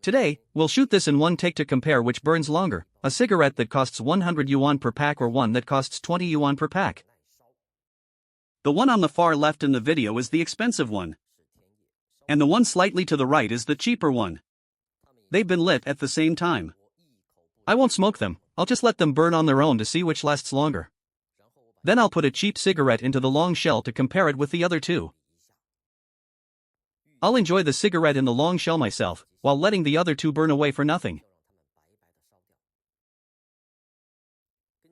Today, we'll shoot this in one take to compare which burns longer, a cigarette that costs 100 yuan per pack or one that costs 20 yuan per pack. The one on the far left in the video is the expensive one. And the one slightly to the right is the cheaper one. They've been lit at the same time. I won't smoke them, I'll just let them burn on their own to see which lasts longer. Then I'll put a cheap cigarette into the long shell to compare it with the other two. I'll enjoy the cigarette in the long shell myself, while letting the other two burn away for nothing.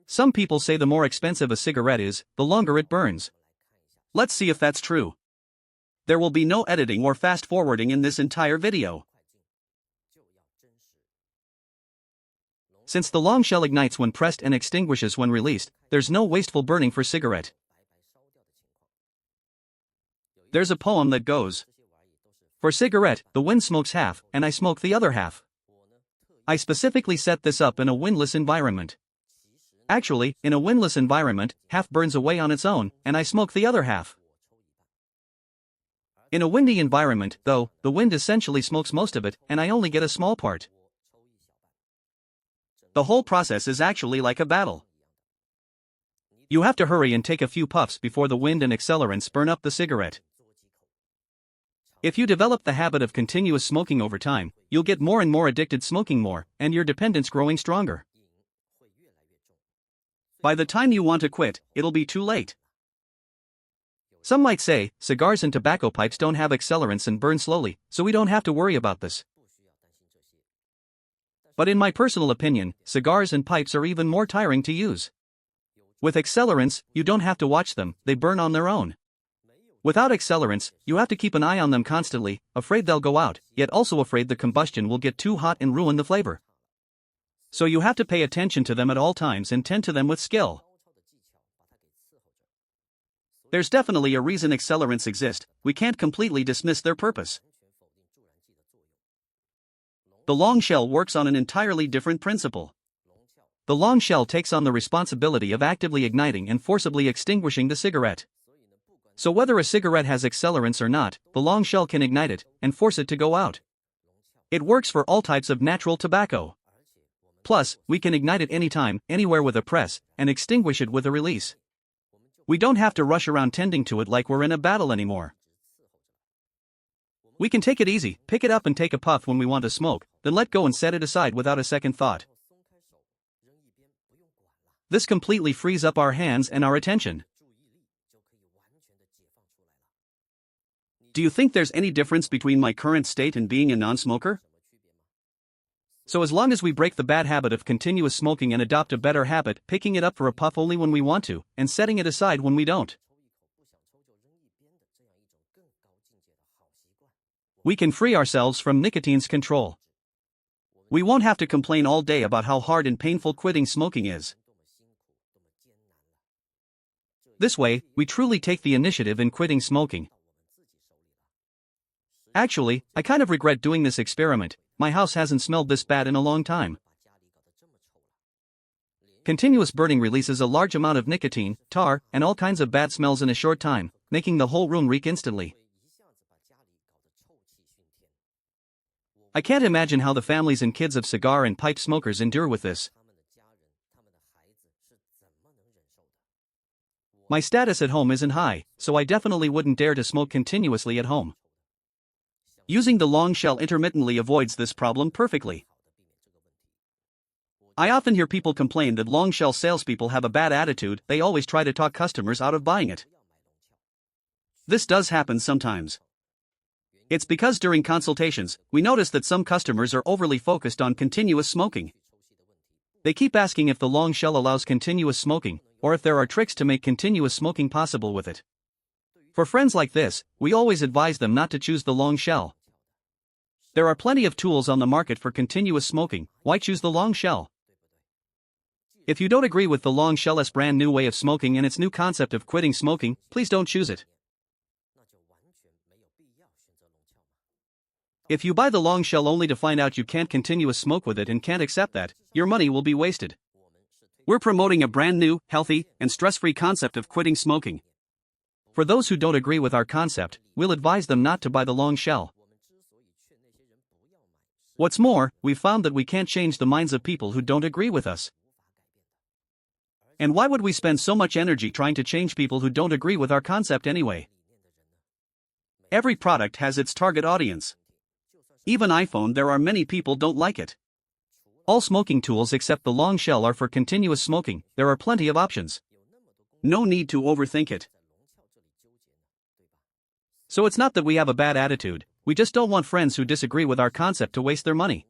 Some people say the more expensive a cigarette is, the longer it burns. Let's see if that's true. There will be no editing or fast forwarding in this entire video. Since the long shell ignites when pressed and extinguishes when released, there's no wasteful burning for cigarette. There's a poem that goes, "For cigarette, the wind smokes half, and I smoke the other half." I specifically set this up in a windless environment. Actually, in a windless environment, half burns away on its own, and I smoke the other half. In a windy environment, though, the wind essentially smokes most of it, and I only get a small part. The whole process is actually like a battle. You have to hurry and take a few puffs before the wind and accelerants burn up the cigarette. If you develop the habit of continuous smoking over time, you'll get more and more addicted smoking more, and your dependence growing stronger. By the time you want to quit, it'll be too late. Some might say, cigars and tobacco pipes don't have accelerants and burn slowly, so we don't have to worry about this. But in my personal opinion, cigars and pipes are even more tiring to use. With accelerants, you don't have to watch them, they burn on their own. Without accelerants, you have to keep an eye on them constantly, afraid they'll go out, yet also afraid the combustion will get too hot and ruin the flavor. So you have to pay attention to them at all times and tend to them with skill. There's definitely a reason accelerants exist, we can't completely dismiss their purpose. The long shell works on an entirely different principle. The long shell takes on the responsibility of actively igniting and forcibly extinguishing the cigarette. So whether a cigarette has accelerants or not, the long shell can ignite it and force it to go out. It works for all types of natural tobacco. Plus, we can ignite it anytime, anywhere with a press, and extinguish it with a release. We don't have to rush around tending to it like we're in a battle anymore. We can take it easy, pick it up and take a puff when we want to smoke, then let go and set it aside without a second thought. This completely frees up our hands and our attention. Do you think there's any difference between my current state and being a non-smoker? So as long as we break the bad habit of continuous smoking and adopt a better habit, picking it up for a puff only when we want to, and setting it aside when we don't, we can free ourselves from nicotine's control. We won't have to complain all day about how hard and painful quitting smoking is. This way, we truly take the initiative in quitting smoking. Actually, I kind of regret doing this experiment, my house hasn't smelled this bad in a long time. Continuous burning releases a large amount of nicotine, tar, and all kinds of bad smells in a short time, making the whole room reek instantly. I can't imagine how the families and kids of cigar and pipe smokers endure with this. My status at home isn't high, so I definitely wouldn't dare to smoke continuously at home. Using the long shell intermittently avoids this problem perfectly. I often hear people complain that long shell salespeople have a bad attitude, they always try to talk customers out of buying it. This does happen sometimes. It's because during consultations, we notice that some customers are overly focused on continuous smoking. They keep asking if the long shell allows continuous smoking, or if there are tricks to make continuous smoking possible with it. For friends like this, we always advise them not to choose the long shell. There are plenty of tools on the market for continuous smoking, why choose the long shell? If you don't agree with the long shell's brand new way of smoking and its new concept of quitting smoking, please don't choose it. If you buy the long shell only to find out you can't continuous smoke with it and can't accept that, your money will be wasted. We're promoting a brand new, healthy, and stress-free concept of quitting smoking. For those who don't agree with our concept, we'll advise them not to buy the long shell. What's more, we've found that we can't change the minds of people who don't agree with us. And why would we spend so much energy trying to change people who don't agree with our concept anyway? Every product has its target audience. Even iPhone, there are many people don't like it. All smoking tools except the long shell are for continuous smoking. There are plenty of options. No need to overthink it. So it's not that we have a bad attitude, we just don't want friends who disagree with our concept to waste their money.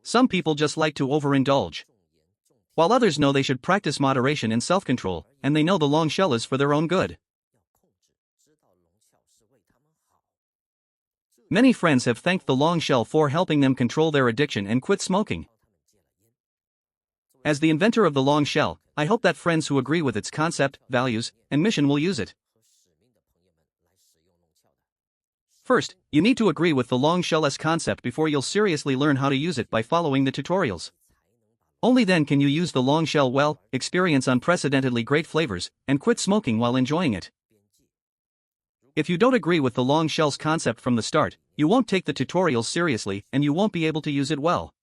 Some people just like to overindulge, while others know they should practice moderation and self-control, and they know the long shell is for their own good. Many friends have thanked the long shell for helping them control their addiction and quit smoking. As the inventor of the long shell, I hope that friends who agree with its concept, values, and mission will use it. First, you need to agree with the long shell's concept before you'll seriously learn how to use it by following the tutorials. Only then can you use the long shell well, experience unprecedentedly great flavors, and quit smoking while enjoying it. If you don't agree with the long shell's concept from the start, you won't take the tutorials seriously and you won't be able to use it well.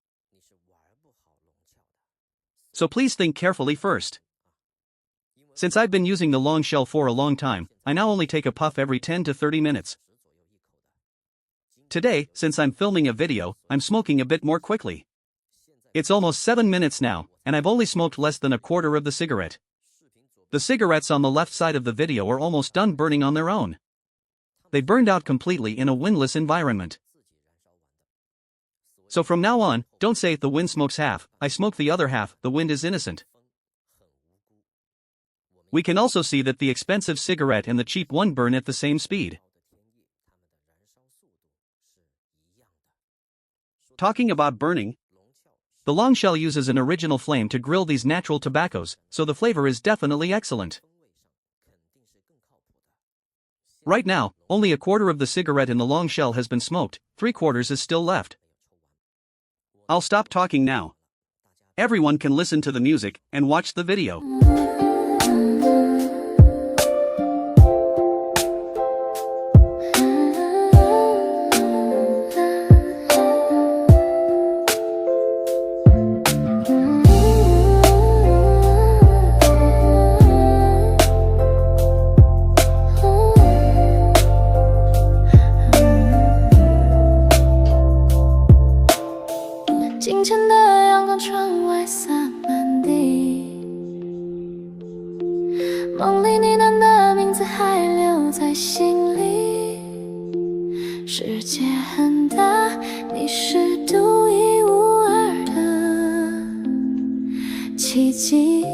So please think carefully first. Since I've been using the long shell for a long time, I now only take a puff every 10 to 30 minutes. Today, since I'm filming a video, I'm smoking a bit more quickly. It's almost 7 minutes now, and I've only smoked less than a quarter of the cigarette. The cigarettes on the left side of the video are almost done burning on their own. They burned out completely in a windless environment. So from now on, don't say the wind smokes half, I smoke the other half, the wind is innocent. We can also see that the expensive cigarette and the cheap one burn at the same speed. Talking about burning, the long shell uses an original flame to grill these natural tobaccos, so the flavor is definitely excellent. Right now, only a quarter of the cigarette in the long shell has been smoked, 3/4 is still left. I'll stop talking now. Everyone can listen to the music and watch the video. 清晨的阳光，窗外洒满地，梦里呢喃的名字还留在心里。世界很大，你是独一无二的奇迹。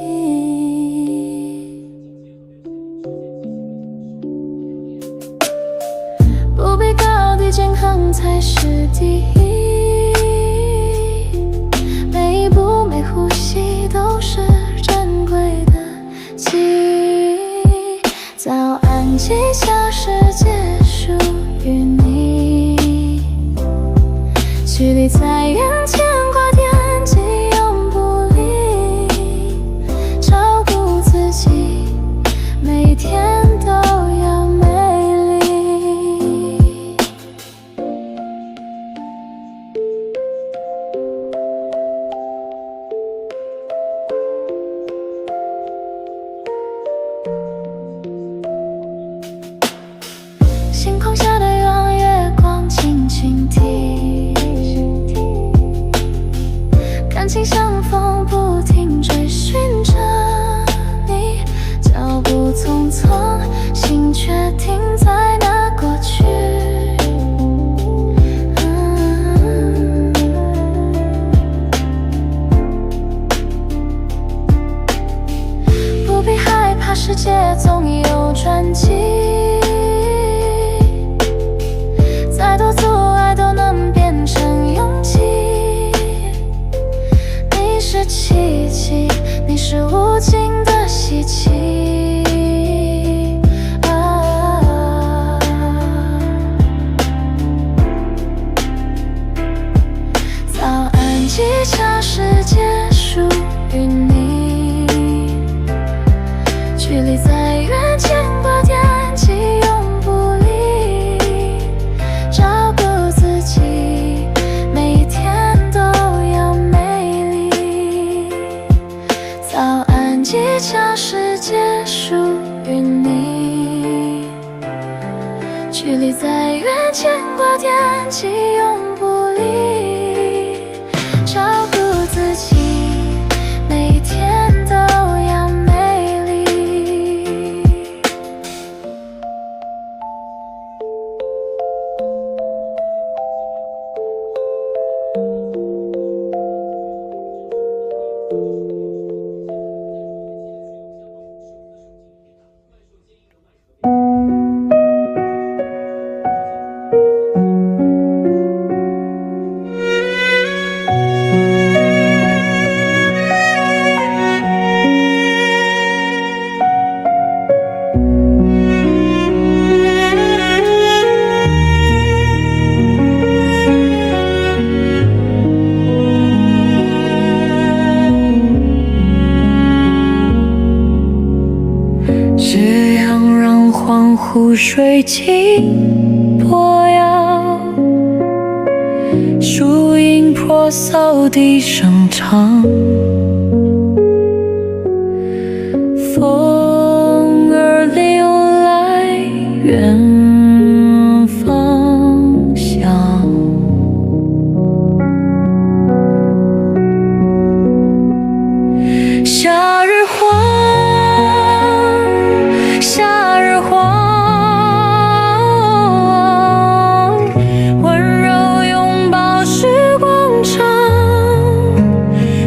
不必高低健康才是第一。 每呼吸都是珍贵的记忆，早安吉祥世界属于你，距离再远牵挂惦记永不离，照顾自己，每天都要美丽。 星空下的望月光轻轻提，感情像风不停追寻着你，脚步匆匆，心却停在那过去。不必害怕，世界总有转机。 再多阻碍都能变成勇气。你是奇迹，你是无尽的希冀。早安吉祥，世界属于你，距离再远，牵挂惦记永不离。 照顾惦记永不离，照顾自己，每一天都要美丽。这样让恍惚水晶波摇，树影婆娑地生长，风儿流来远方向，夏日黄，夏日黄，温柔拥抱时光长，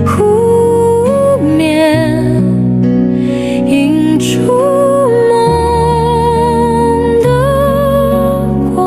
湖面映出梦的光。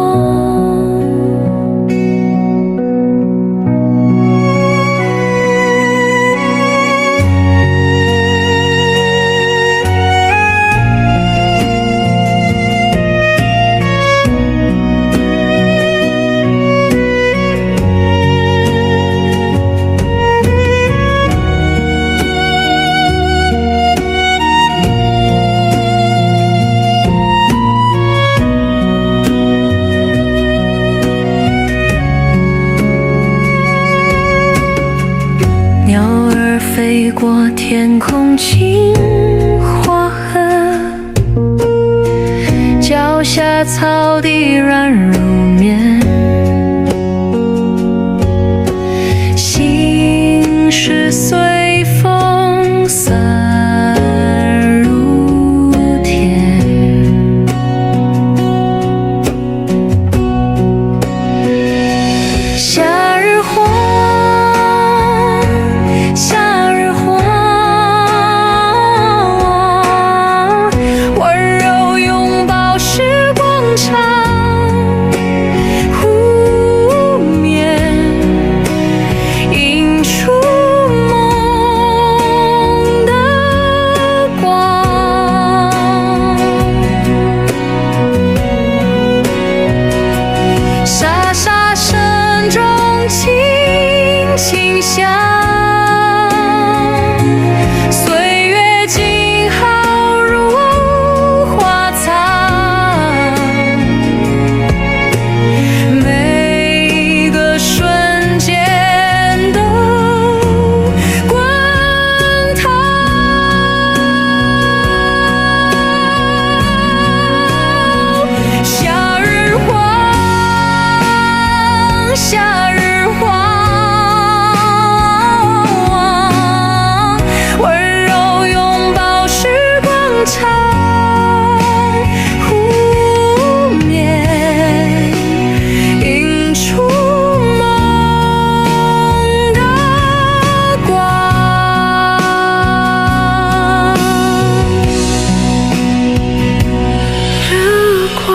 鸟儿飞过天空青花河，脚下草地软如棉，心事随风散入天。夏日黄，夏日黄，温柔拥抱时光长，湖面映出梦的光，沙沙声中轻轻响，岁月静好如花藏，每个瞬间都滚烫。夏日黄，夏日黄，温柔拥抱时光长，湖面映出梦的光。日光。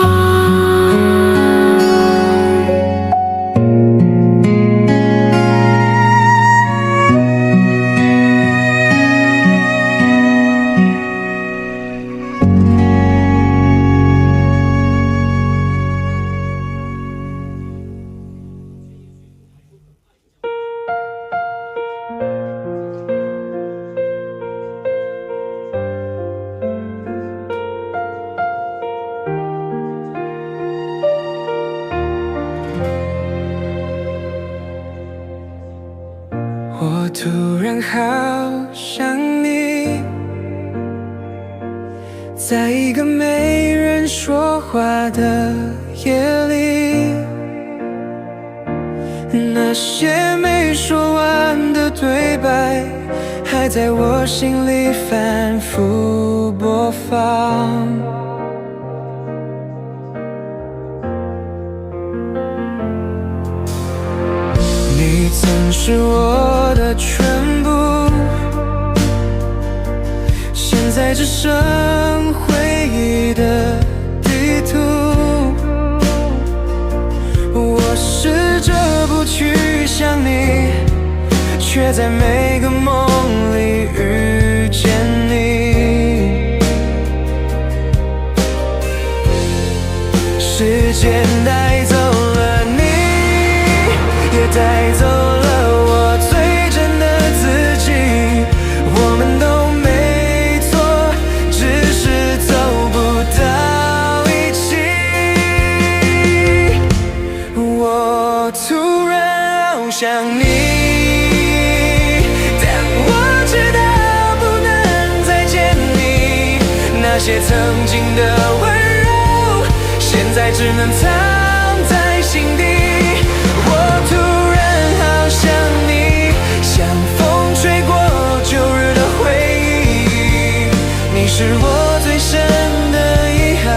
我突然好想你，在一个没人说话的夜里，那些没说完的对白，还在我心里反复播放。你曾是我的全部，现在只剩回忆的地图。我试着不去想你，却在每个梦里遇见你。时间带走了你，也带走了我最真的自己。我们都没错，只是走不到一起。我突然好想你，但我知道不能再见你。那些曾经的温柔，现在只能藏在心底。我突然好想你，像风吹过旧日的回忆。你是我最深的遗憾，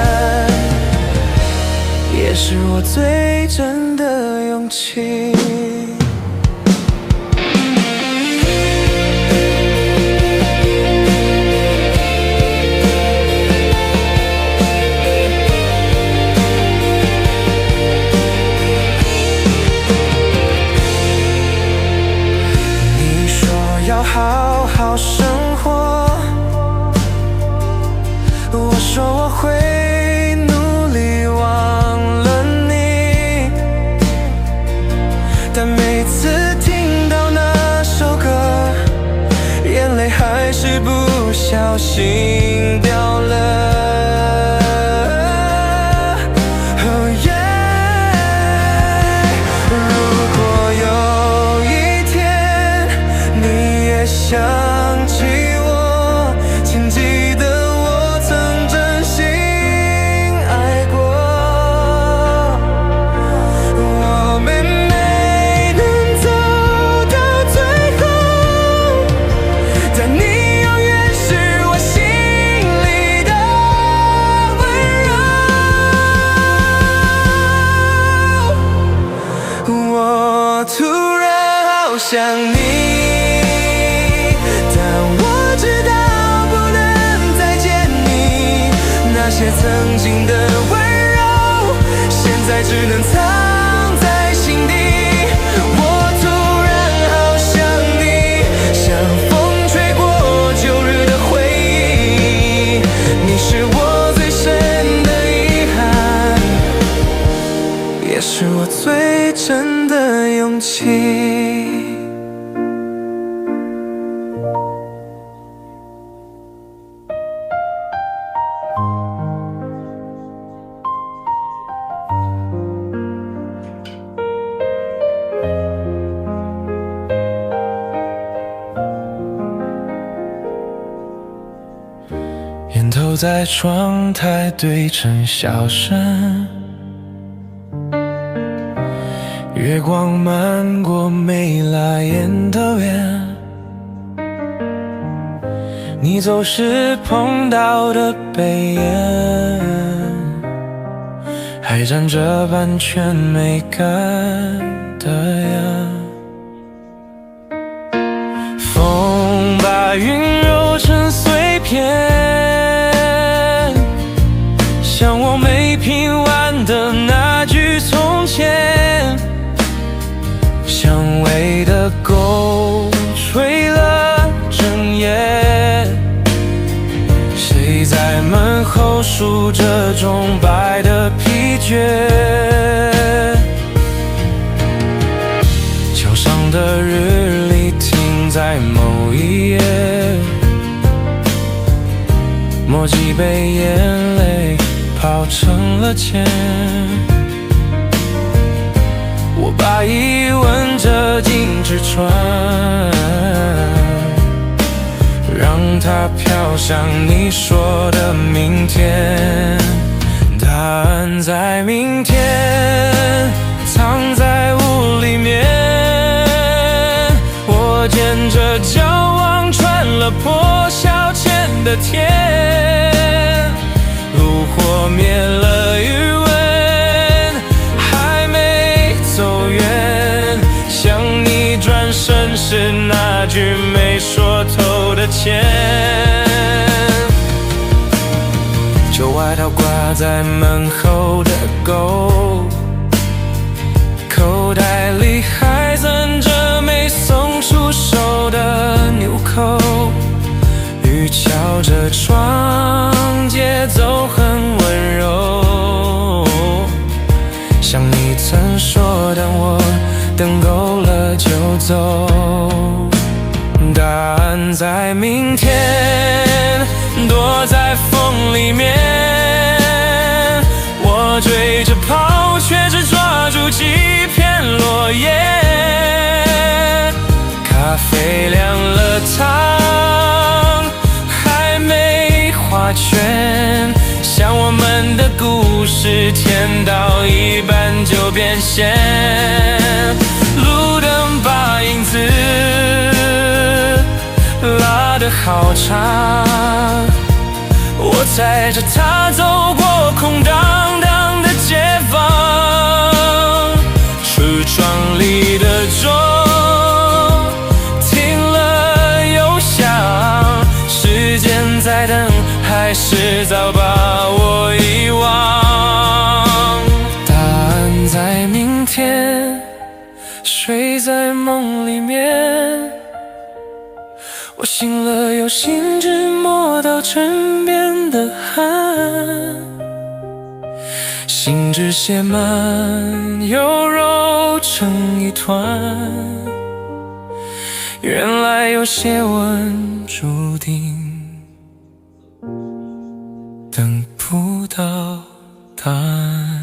也是我最真的勇气。好好生活，我说我会努力忘了你，但每次听到那首歌，眼泪还是不小心掉了。想起我，请记得我曾真心爱过。我们没能走到最后，但你永远是我心里的温柔。我突然好想你，那些曾经的温柔，现在只能藏在心底。我突然好想你，像风吹过旧日的回忆。你是我最深的遗憾，也是我最真的勇气。烟头在窗台堆成小山，月光漫过没来烟的远。你走时碰到的杯沿，还沾着半圈没干的烟。风把云揉成碎片，像我没品完的那句从前。香味的狗吹了整夜，谁在门后数着钟摆的疲倦？桥上的日历停在某一页，墨迹被眼泪泡成了茧。我把疑问折进纸船，让它飘向你说的明天。答案在明天，藏在雾里面。句没说透的歉。旧外套挂在门后的钩，口袋里还攥着没送出手的纽扣。雨敲着窗，节奏很温柔，像你曾说，当我等够了就走。答案在明天，躲在风里面。我追着跑，却只抓住几片落叶。咖啡凉了，汤还没画全，像我们的故事甜到一半就变咸。路灯把影子拉得好长，我踩着它走过空荡荡的街坊。橱窗里的钟停了又响，时间在等，还是早把我遗忘。答案在明天，睡在梦里面。我醒了又醒，只摸到枕边的汗，信纸写满又揉成一团。原来有些吻注定等不到答案。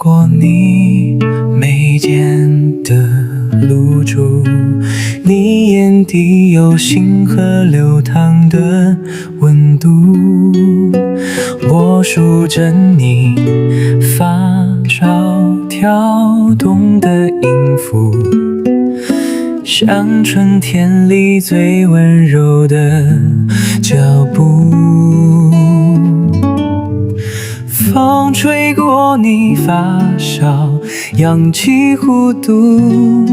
过你眉间的露珠，你眼底有星河流淌的温度，我数着你发梢跳动的音符，像春天里最温柔的脚步。风吹过你发梢，扬起弧度，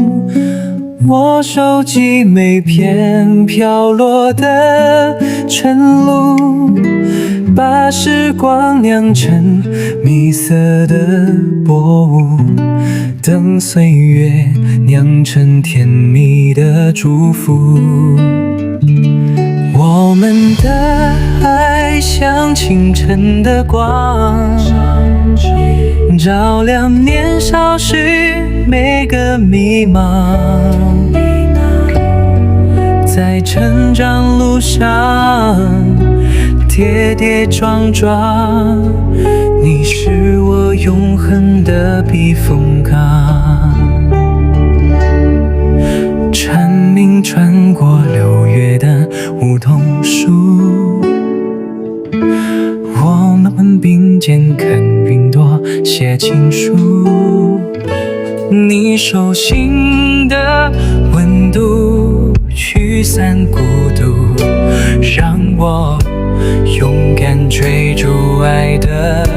我收集每片飘落的晨露，把时光酿成蜜色的薄雾，等岁月酿成甜蜜的祝福。我们的爱像清晨的光，照亮年少时每个迷茫。在成长路上跌跌撞撞，你是我永恒的避风港。蝉鸣穿过6月的梧桐树，我们并肩看云朵写情书，你手心的温度驱散孤独，让我勇敢追逐爱的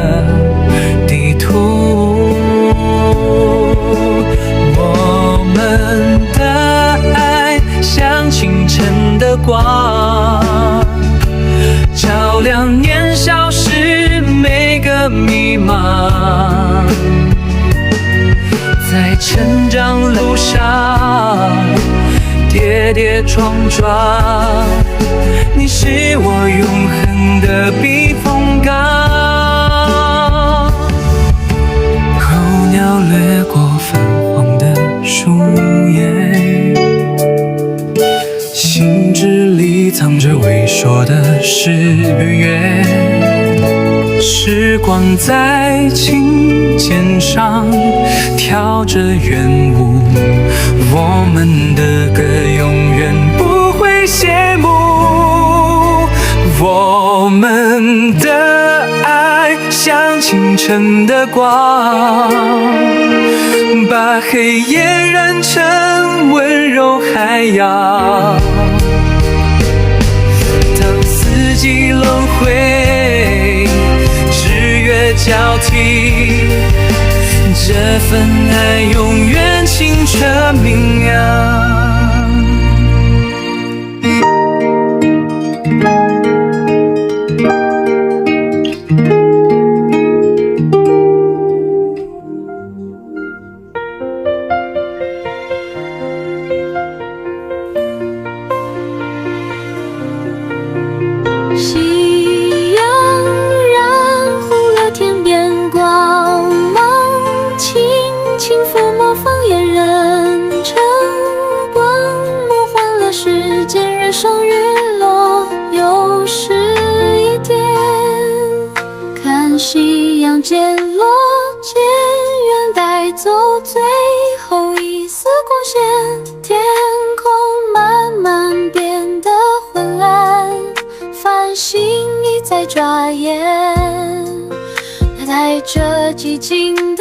地图。我们的爱像清晨的光，照亮年少时每个迷茫。在成长路上跌跌撞撞，你是我永恒的避风港。候鸟掠过泛黄的树叶，信纸里藏着未说的誓约。时光在琴键上跳着圆舞，我们的歌永远不会谢幕。我们的爱像清晨的光，把黑夜染成温柔海洋。当四季轮回，日月交替，这份爱永远清澈明亮。夕阳染红了天边光芒，轻轻抚摸放眼人晨光，梦幻了世间日升日落，又是一天。看夕阳渐落渐远，带走最后一丝光线，天空慢慢变得昏暗，繁星已在眨眼，它带着寂静的